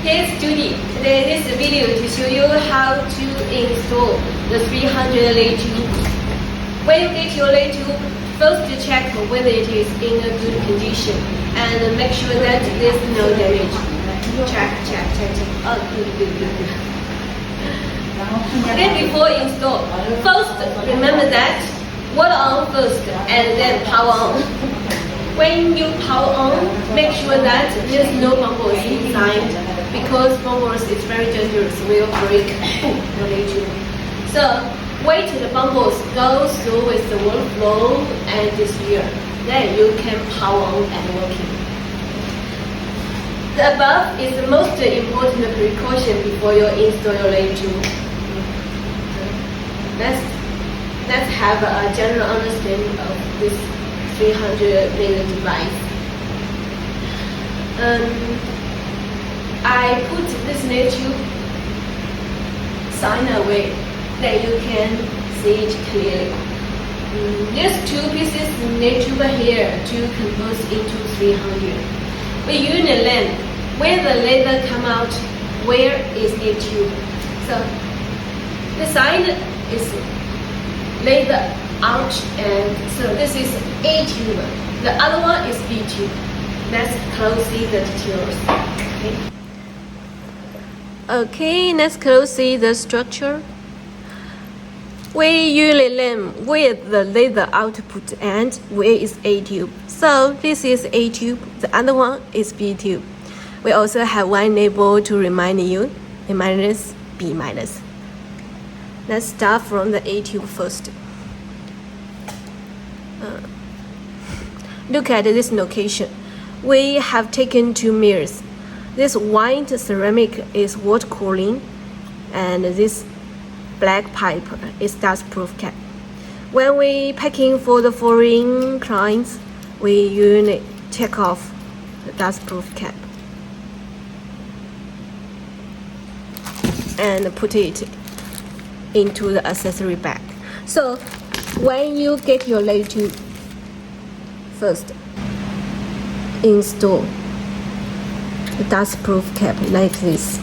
Here's Judy. Today this video to show you how to install the 300 lay tube. When you get your lay tube, first to check whether it is in a good condition and make sure that there's no damage. Check. Oh, good. Okay, before install, first remember that water on first and then power on. When you power on, make sure that there's no bubbles inside because bubbles is very dangerous, will break the lay tube. So wait till the bubbles go through with the water flow and disappear. Then you can power on and working. The above is the most important precaution before you install your lay tube. Let's have a general understanding of this 300 million device. I put this lay tube sign away that you can see it clearly. There's two pieces lay tube here to compose into 300. We use the lamp. Where the laser come out, where is lay tube? So the side is laser out, and so this is A tube. The other one is B tube. Let's close see the details. Okay, let's close see the structure. We usually lamp where the laser output and where is A tube. So this is A tube, the other one is B tube. We also have one label to remind you, A minus, B minus. Let's start from the A tube first. Look at this location. We have taken two mirrors. This white ceramic is water cooling, and this black pipe is dustproof cap. When we packing for the foreign clients, we usually take off the dustproof cap and put it into the accessory bag. So when you get your lay tube, first install the dustproof cap like this.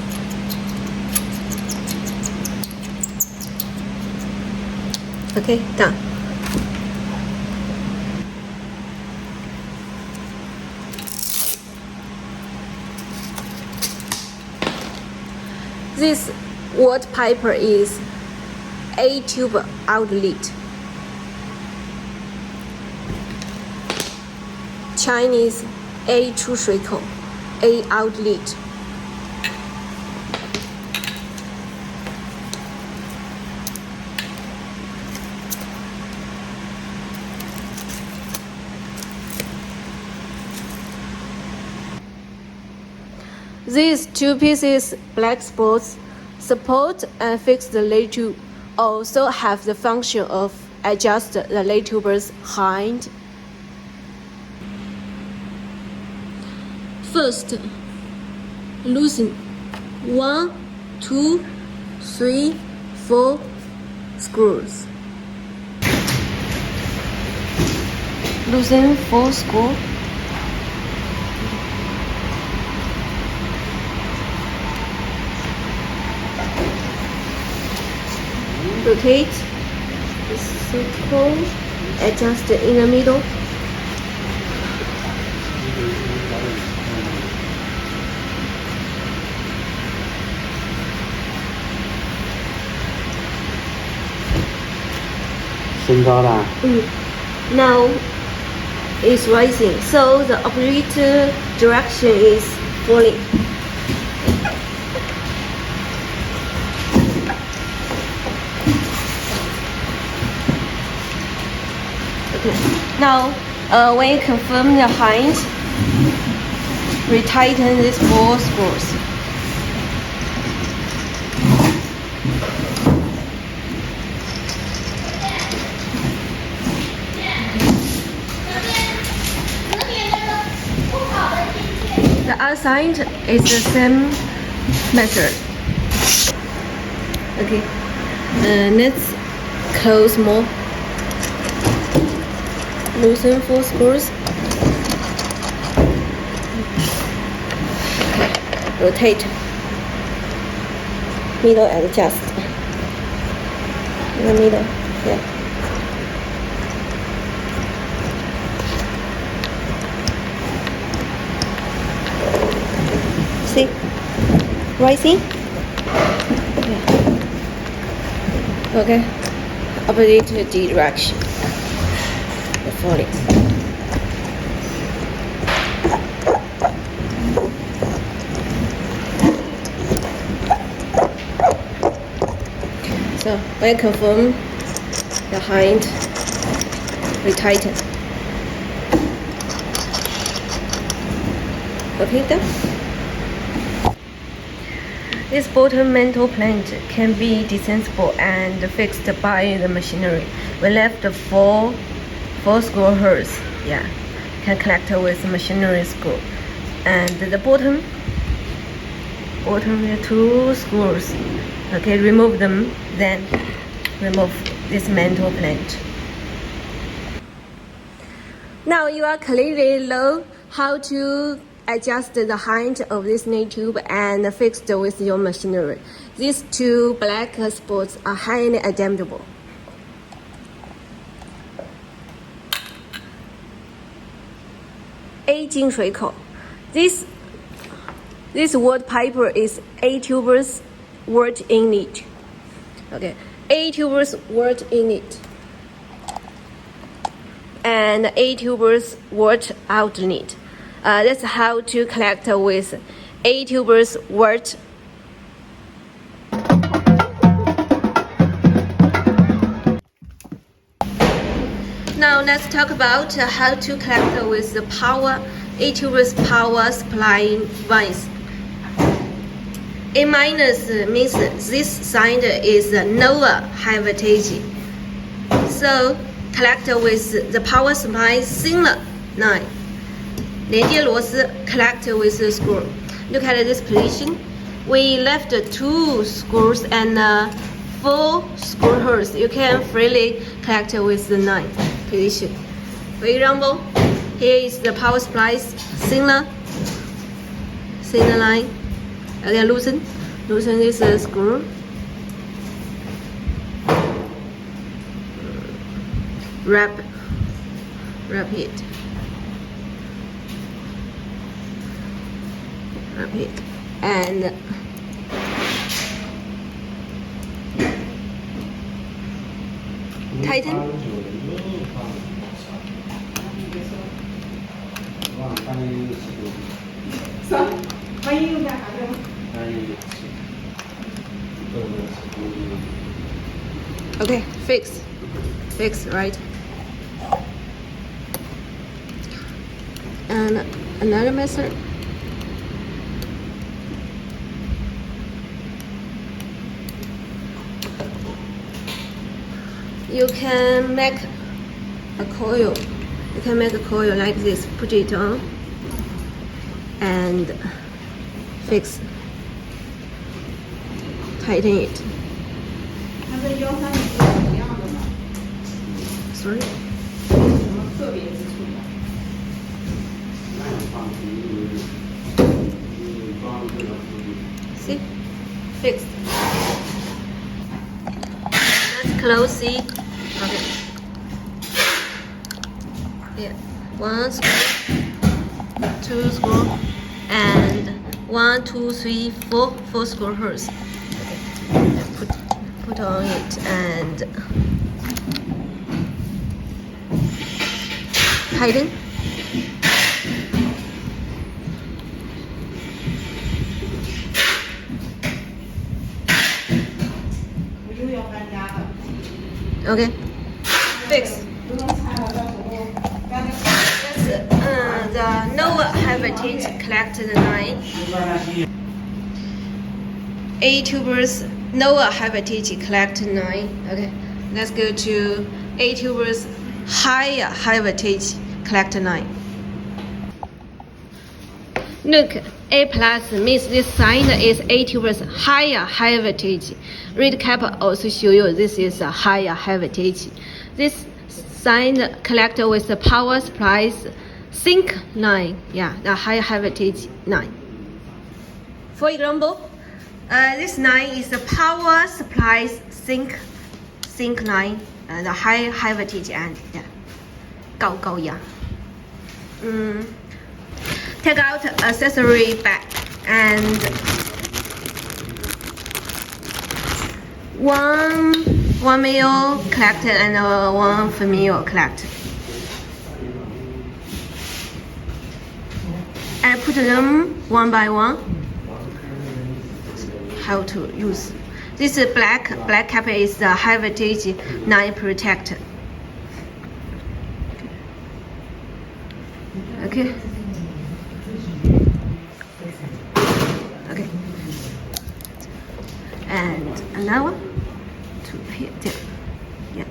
Okay, done. This water pipe is A tube outlet. Chinese A 出水口 A outlet. These two pieces black spots support and fix the lay tube. Also have the function of adjust the lay tube's height. First, loosen 1, 2, 3, 4 screws. Loosen 4 screws. Rotate the circle, adjust in the middle. Now it's rising, so the opposite direction is falling. Okay. Now, when you confirm the height, retighten these 4 screws. The other side is the same method. Okay, let's close more. Loosen 4 screws. Okay, rotate. middle adjust. In the middle, yeah. See? Rising? Yeah. Okay. Opposite direction. Falling. So when I confirm the hind, we tighten. Okay, done. This bottom mantle plant can be disensible and fixed by the machinery. We left four screw holes. Yeah, can connect with machinery screw. And the bottom the 2 screws. Okay, remove them, then remove this mantle plant. Now you are clearly know how to adjust the height of this knee tube and fix it with your machinery. These 2 black spots are highly adaptable. A 进水口. This water pipe is A tubers wort in it. Okay, A tubers wort in it, and A tubers wort out in it. That's how to collect with A tubers wort. Now let's talk about how to connect with the power A tubers power supply wires. A minus means this side is lower high voltage. So connect with the power supply signal line. 连接螺丝 connect with the screw. Look at this position. We left 2 screws and 4 screw holes. You can freely connect with the 9 position. For example, here is the power supply signal line. Again, loosen this screw. Wrap it. And tighten. Okay, fix, right? And another method. You can make a coil. You can make a coil like this. Put it on and fix. Tighten it. Sorry. See? Fixed. Let's close, see? Okay. Yeah. 1 screw, 2 screw, and 1, 2, 3, 4 screw holes. Okay. Put on it and tighten. Okay, fix. The lower high voltage collected line. A tubers lower high voltage collected line. Okay, let's go to A tubers higher high voltage collected line. Look, A plus means this side is A tubers higher high voltage. Red cap also show you this is a higher high voltage. This side connect with the power supply sink line. Yeah, the high voltage line. For example, This line is the power supply sink line, the high voltage and 高压. Take out accessory bag and one male collector and one female collector. I put them one by one. How to use this black cap is the high voltage line protector. Okay. And another one to here. Yeah.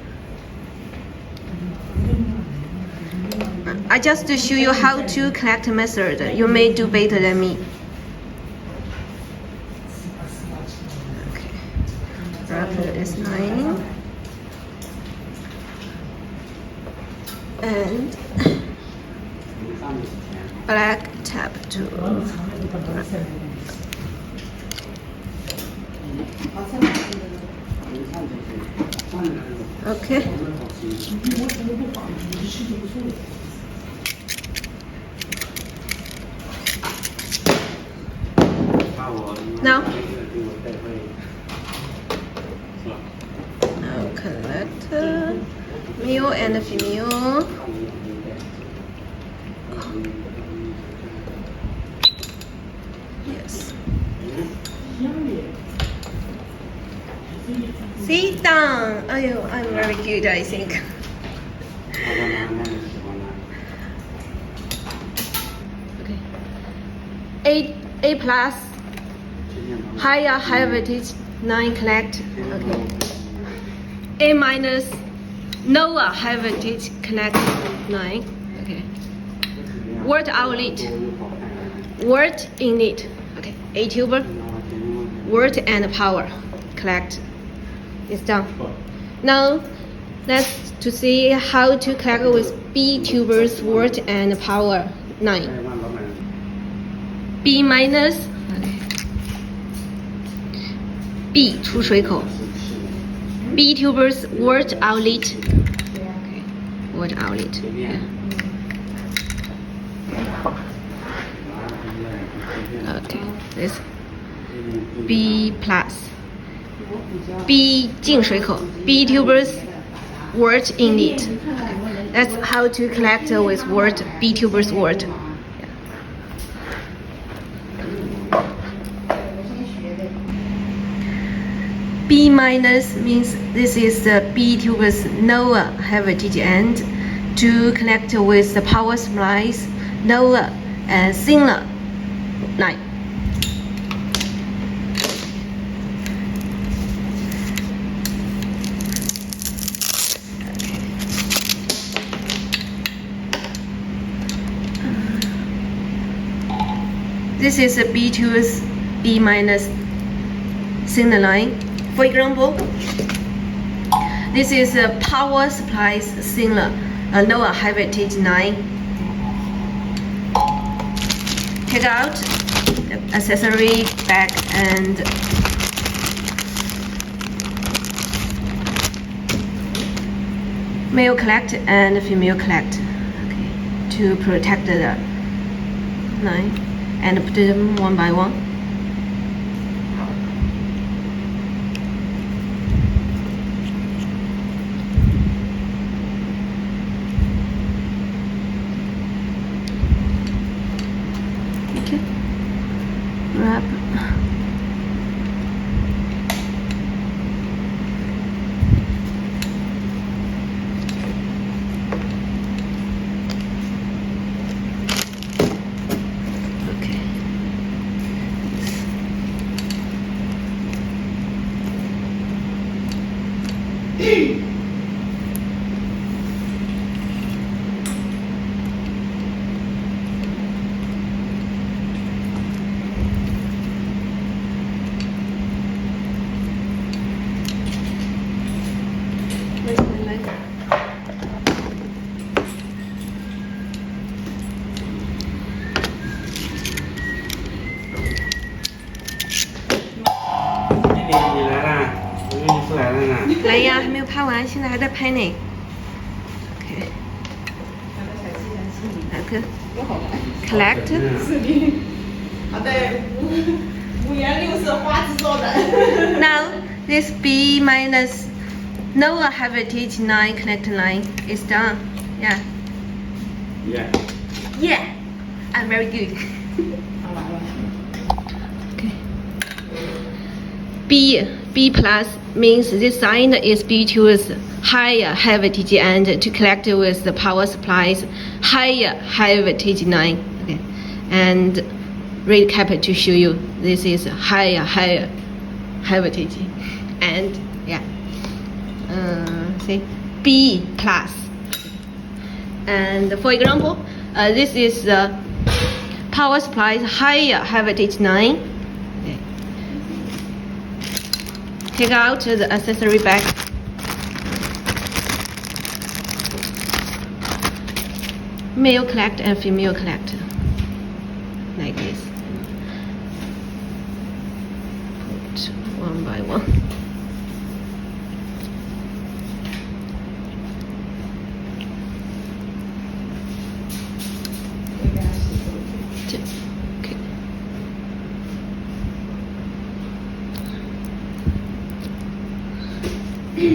I just to show you how to collect method. You may do better than me. Okay. Rubber is 9 and black tab to okay. Now collector, male and female. Yes. See, done. Oh, I'm very good, I think. Okay. A plus, higher high voltage 9 collect. Okay. A minus, lower high voltage connect 9. Okay. Word outlet, word inlet. Okay. A tuber, word and power collect. It's done. Now let's to see how to collect with B tubers, word and power 9. B minus, okay. B 出水口 B tubers, word outlet. Okay. Word outlet. Yeah. Okay. This B plus. B 进水口 B tubers, word inlet. Okay. That's how to collect with word B tubers word. B minus means this is the B tubers lower high voltage end to connect with the power supplies lower and thinner line. This is a B tubers B minus thinner line. For example, this is a power supplies thinner, a lower high voltage line. Take out the accessory bag and male collect and female collect. Okay, to protect the line and put them one by one. Okay. Wrap. 出来了呢。来呀，还没有拍完，现在还在拍呢。OK，哪个？Collect。是的。好的，五颜六色花枝招展。Now this B minus Nova heritage line connect line is done. Yeah. Yeah. Yeah. I'm very good. 好完了。 Okay. B plus means this sign is B towards higher high voltage and to collect with the power supplies higher high voltage line. Okay. And red cap to show you this is higher high voltage. And yeah. See B plus. And for example, this is the power supply higher high voltage line. Okay. Take out the accessory bag. Male collect and female collect, like this. Put one by one. Okay.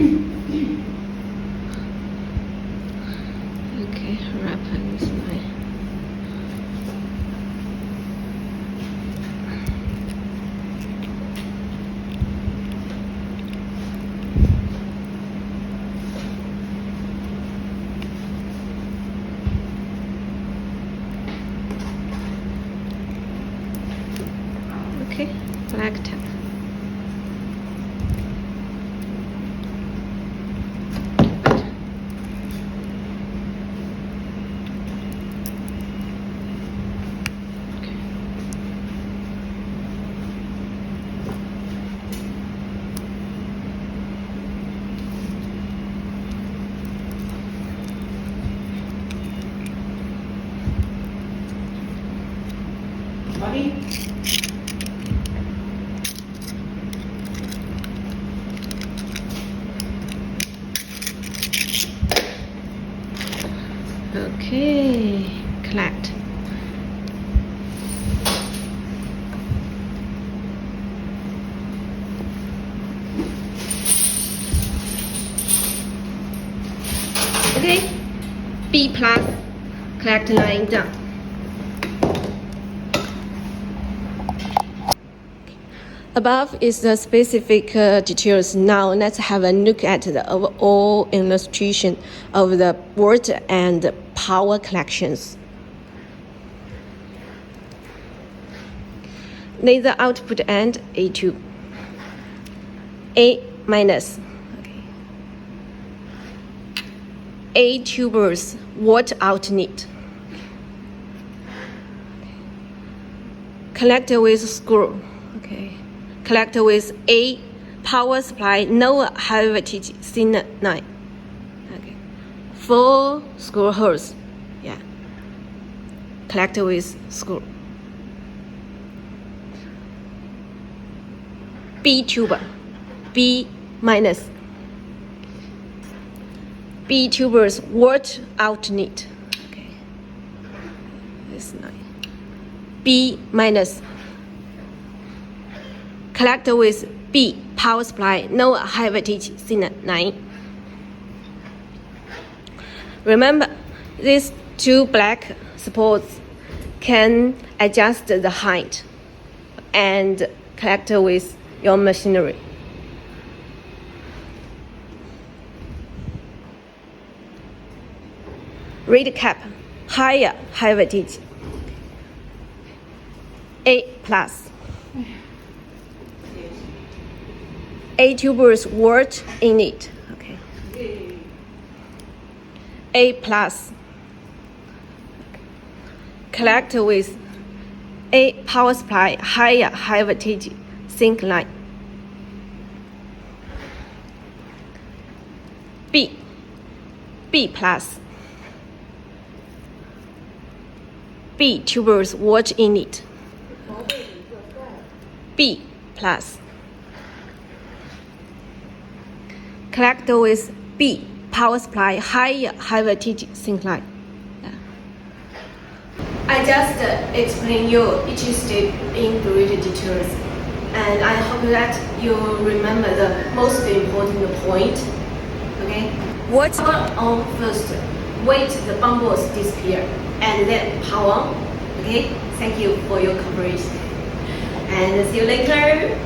Okay, wrap this way. Okay, black tap. Bobby. Okay, collect. Okay, B plus collect line done. Above is the specific details. Now let's have a look at the overall illustration of the volt and power collections. Laser output end A2. A minus. Okay. A tubers watt out neat. Connect with screw. Okay. Collect with A power supply, no high voltage thin line. Okay. 4 screw holes. Yeah. Collect with screw. B tuber. B minus. B tubers watt out neat. Okay. This line. B minus. Collect with B power supply, no high voltage thin line. Remember, these 2 black supports can adjust the height and collect with your machinery. Red cap, higher high voltage. A plus. A tubers watt in it. Okay. A plus. Collect with A power supply, higher high voltage sync line. B plus. B tubers watt in it. B plus. connected with B, power supply, high voltage syncline. I just explain you each step in great details, and I hope that you remember the most important point. Okay? What's on first? Wait the bubbles disappear, and then power on. Okay? Thank you for your cooperation, and see you later.